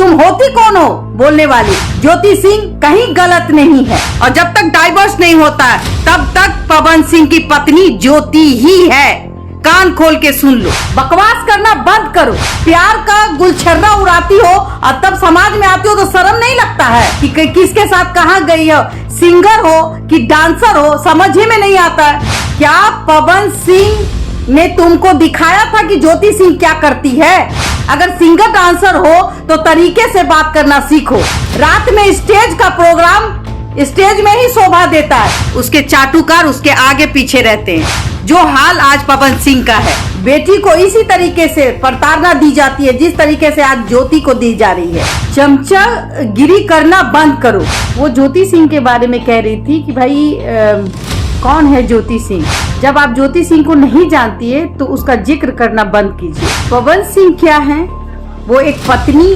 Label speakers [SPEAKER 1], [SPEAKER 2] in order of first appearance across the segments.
[SPEAKER 1] तुम होती कौन हो बोलने वाली? ज्योति सिंह कहीं गलत नहीं है और जब तक डाइवोर्स नहीं होता है तब तक पवन सिंह की पत्नी ज्योति ही है। कान खोल के सुन लो, बकवास करना बंद करो। प्यार का गुलछर्रा उड़ाती हो और तब समाज में आती हो तो शर्म नहीं लगता है कि किसके साथ कहाँ गई हो? सिंगर हो कि डांसर हो, समझ ही में नहीं आता है। क्या पवन सिंह ने तुमको दिखाया था कि ज्योति सिंह क्या करती है? अगर सिंगर डांसर हो तो तरीके से बात करना सीखो। रात में स्टेज का प्रोग्राम स्टेज में ही शोभा देता है, उसके चाटुकार उसके आगे पीछे रहते हैं। जो हाल आज पवन सिंह का है, बेटी को इसी तरीके से प्रताड़ना दी जाती है जिस तरीके से आज ज्योति को दी जा रही है। चमचा गिरी करना बंद करो। वो ज्योति सिंह के बारे में कह रही थी कि भाई कौन है ज्योति सिंह? जब आप ज्योति सिंह को नहीं जानती है तो उसका जिक्र करना बंद कीजिए। पवन सिंह क्या है? वो एक पत्नी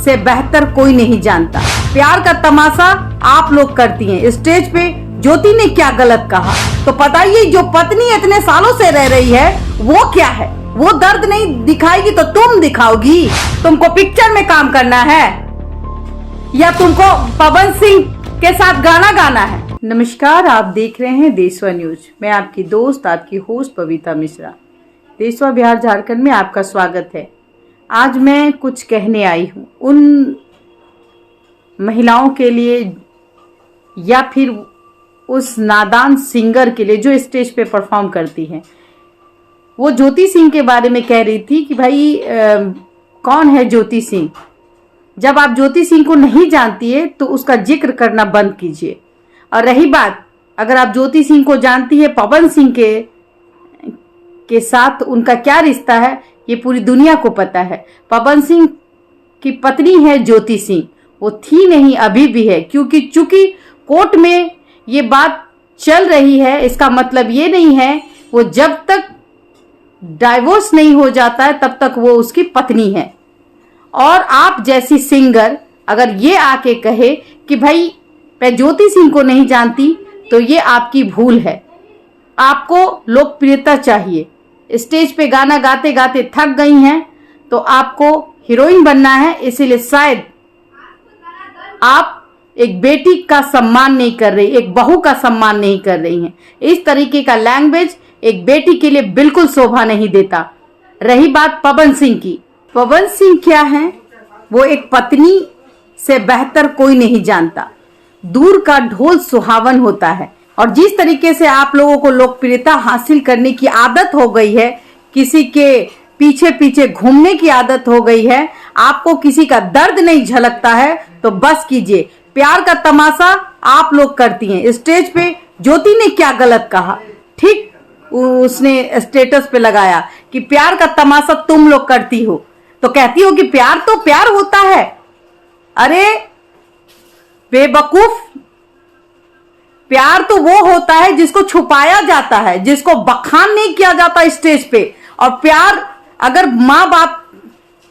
[SPEAKER 1] से बेहतर कोई नहीं जानता। प्यार का तमाशा आप लोग करती हैं। स्टेज पे ज्योति ने क्या गलत कहा? तो बताइए, जो पत्नी इतने सालों से रह रही है वो क्या है? वो दर्द नहीं दिखाएगी तो तुम दिखाओगी? तुमको पिक्चर में काम करना है या तुमको पवन सिंह के साथ गाना गाना है? नमस्कार, आप देख रहे हैं देशवा न्यूज। मैं आपकी दोस्त, आपकी होस्ट पविता मिश्रा। देशवा बिहार झारखंड में आपका स्वागत है। आज मैं कुछ कहने आई हूँ उन महिलाओं के लिए या फिर उस नादान सिंगर के लिए जो स्टेज पे परफॉर्म करती हैं। वो ज्योति सिंह के बारे में कह रही थी कि भाई कौन है ज्योति सिंह? जब आप ज्योति सिंह को नहीं जानती है तो उसका जिक्र करना बंद कीजिए। और रही बात, अगर आप ज्योति सिंह को जानती है, पवन सिंह के साथ उनका क्या रिश्ता है ये पूरी दुनिया को पता है। पवन सिंह की पत्नी है ज्योति सिंह, वो थी नहीं अभी भी है, क्योंकि चूंकि कोर्ट में ये बात चल रही है इसका मतलब ये नहीं है वो जब तक डाइवोर्स नहीं हो जाता है तब तक वो उसकी पत्नी है। और आप जैसी सिंगर अगर ये आके कहे कि भाई मैं ज्योति सिंह को नहीं जानती तो ये आपकी भूल है। आपको लोकप्रियता चाहिए। स्टेज पे गाना गाते गाते थक गई हैं तो आपको हीरोइन बनना है, इसीलिए शायद आप एक बेटी का सम्मान नहीं कर रही, एक बहू का सम्मान नहीं कर रही हैं। इस तरीके का लैंग्वेज एक बेटी के लिए बिल्कुल शोभा नहीं देता। रही बात पवन सिंह की, पवन सिंह क्या है? वो एक पत्नी से बेहतर कोई नहीं जानता। दूर का ढोल सुहावन होता है। और जिस तरीके से आप लोगों को लोकप्रियता हासिल करने की आदत हो गई है, किसी के पीछे पीछे घूमने की आदत हो गई है, आपको किसी का दर्द नहीं झलकता है तो बस कीजिए। प्यार का तमाशा आप लोग करती हैं। स्टेज पे ज्योति ने क्या गलत कहा? ठीक उसने स्टेटस पे लगाया कि प्यार का तमाशा तुम लोग करती हो, तो कहती हो कि प्यार तो प्यार होता है। अरे बेवकूफ, प्यार तो वो होता है जिसको छुपाया जाता है, जिसको बखान नहीं किया जाता स्टेज पे। और प्यार अगर माँ बाप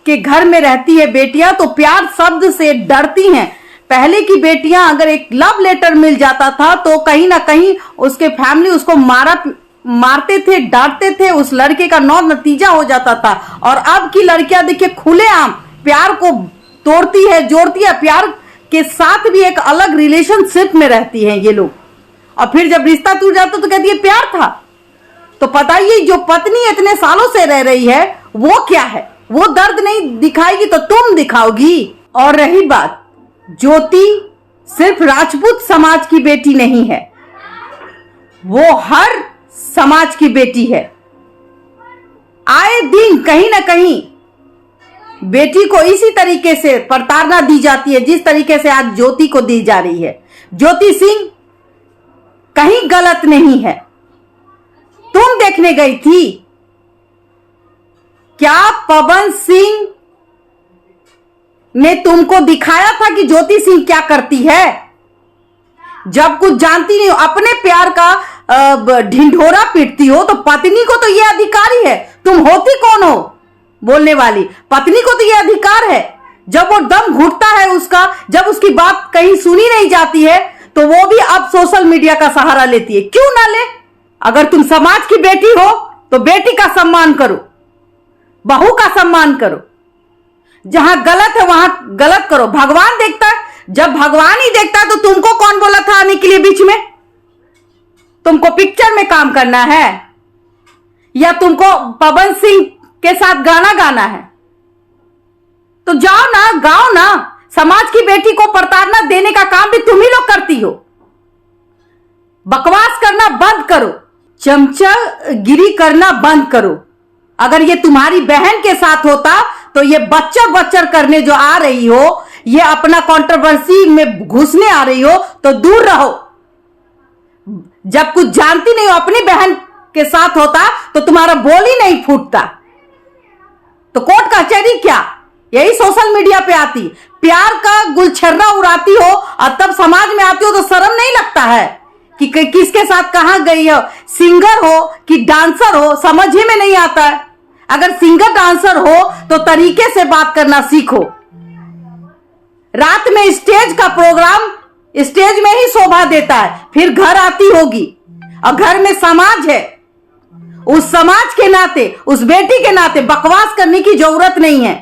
[SPEAKER 1] के घर में रहती है बेटियां तो प्यार शब्द से डरती हैं। पहले की बेटियां अगर एक लव लेटर मिल जाता था तो कहीं ना कहीं उसके फैमिली उसको मारते थे, डांटते थे, उस लड़के का नतीजा हो जाता था। और अब की लड़कियां देखिए खुलेआम प्यार को तोड़ती है, जोड़ती है, प्यार के साथ भी एक अलग रिलेशनशिप में रहती हैं ये लोग। और फिर जब रिश्ता टूट जाता तो कहती है प्यार था। तो बताइए, जो पत्नी इतने सालों से रह रही है वो क्या है? वो दर्द नहीं दिखाएगी तो तुम दिखाओगी। और रही बात, ज्योति सिर्फ राजपूत समाज की बेटी नहीं है, वो हर समाज की बेटी है। आए दिन कहीं ना कहीं बेटी को इसी तरीके से प्रताड़ना दी जाती है जिस तरीके से आज ज्योति को दी जा रही है। ज्योति सिंह कहीं गलत नहीं है। तुम देखने गई थी क्या पवन सिंह ने तुमको दिखाया था कि ज्योति सिंह क्या करती है? जब कुछ जानती नहीं हो, अपने प्यार का ढिंढोरा पीटती हो तो पत्नी को तो यह अधिकार ही है। तुम होती कौन हो बोलने वाली? पत्नी को तो यह अधिकार है। जब वो दम घुटता है उसका, जब उसकी बात कहीं सुनी नहीं जाती है तो वो भी अब सोशल मीडिया का सहारा लेती है। क्यों ना ले? अगर तुम समाज की बेटी हो तो बेटी का सम्मान करो, बहू का सम्मान करो। जहां गलत है वहां गलत करो। भगवान देखता है, जब भगवान ही देखता है तो तुमको कौन बोला था आने के लिए बीच में? तुमको पिक्चर में काम करना है या तुमको पवन सिंह के साथ गाना गाना है? तो जाओ ना, गाओ ना। समाज की बेटी को प्रताड़ना देने का काम भी तुम ही लोग करती हो। बकवास करना बंद करो, चमचागिरी करना बंद करो। अगर ये तुम्हारी बहन के साथ होता तो ये बच्चर बच्चर करने जो आ रही हो, ये अपना कंट्रोवर्सी में घुसने आ रही हो तो दूर रहो। जब कुछ जानती नहीं हो, अपनी बहन के साथ होता तो तुम्हारा बोल ही नहीं फूटता। तो कोर्ट कचहरी क्या, यही सोशल मीडिया पे आती, प्यार का गुलछर्रा उड़ाती हो और तब समाज में आती हो तो शर्म नहीं लगता है कि किसके साथ कहां गई हो? सिंगर हो कि डांसर हो, समझ ही में नहीं आता है। अगर सिंगर डांसर हो तो तरीके से बात करना सीखो। रात में स्टेज का प्रोग्राम स्टेज में ही शोभा देता है, फिर घर आती होगी और घर में समाज है। उस समाज के नाते, उस बेटी के नाते बकवास करने की जरूरत नहीं है।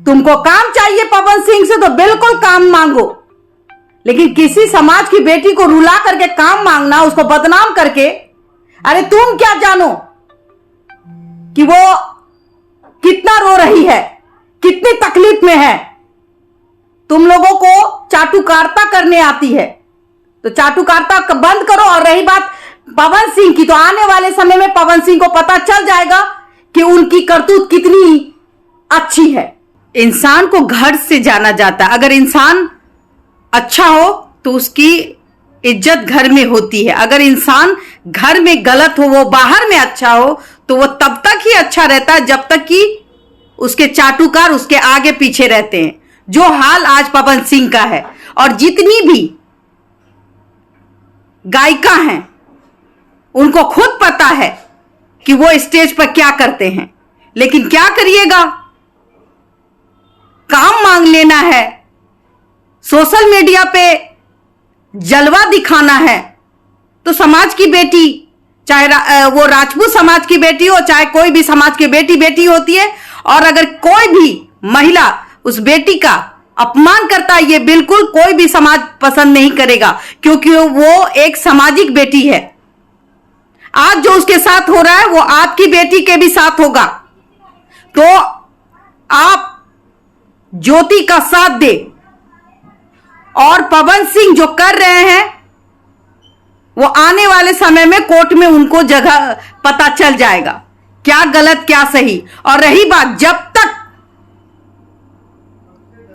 [SPEAKER 1] तुमको काम चाहिए पवन सिंह से तो बिल्कुल काम मांगो, लेकिन किसी समाज की बेटी को रुला करके काम मांगना, उसको बदनाम करके, अरे तुम क्या जानो कि वो कितना रो रही है, कितनी तकलीफ में है। तुम लोगों को चाटुकारिता करने आती है तो चाटुकारिता बंद करो। और रही बात पवन सिंह की, तो आने वाले समय में पवन सिंह को पता चल जाएगा कि उनकी करतूत कितनी अच्छी है। इंसान को घर से जाना जाता है। अगर इंसान अच्छा हो तो उसकी इज्जत घर में होती है। अगर इंसान घर में गलत हो, वो बाहर में अच्छा हो, तो वो तब तक ही अच्छा रहता है जब तक कि उसके चाटुकार उसके आगे पीछे रहते हैं। जो हाल आज पवन सिंह का है, और जितनी भी गायिका हैं उनको खुद पता है कि वो स्टेज पर क्या करते हैं, लेकिन क्या करिएगा, काम मांग लेना है, सोशल मीडिया पे जलवा दिखाना है। तो समाज की बेटी, चाहे वो राजपूत समाज की बेटी हो, चाहे कोई भी समाज की बेटी बेटी होती है। और अगर कोई भी महिला उस बेटी का अपमान करता है, ये बिल्कुल कोई भी समाज पसंद नहीं करेगा, क्योंकि वो एक सामाजिक बेटी है। आज जो उसके साथ हो रहा है वो आपकी बेटी के भी साथ होगा। तो आप ज्योति का साथ दे, और पवन सिंह जो कर रहे हैं वो आने वाले समय में कोर्ट में उनको जगह पता चल जाएगा, क्या गलत क्या सही। और रही बात, जब तक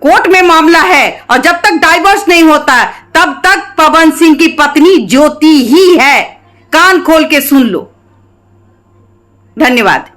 [SPEAKER 1] कोर्ट में मामला है और जब तक डाइवोर्स नहीं होता है, तब तक पवन सिंह की पत्नी ज्योति ही है। कान खोल के सुन लो। धन्यवाद।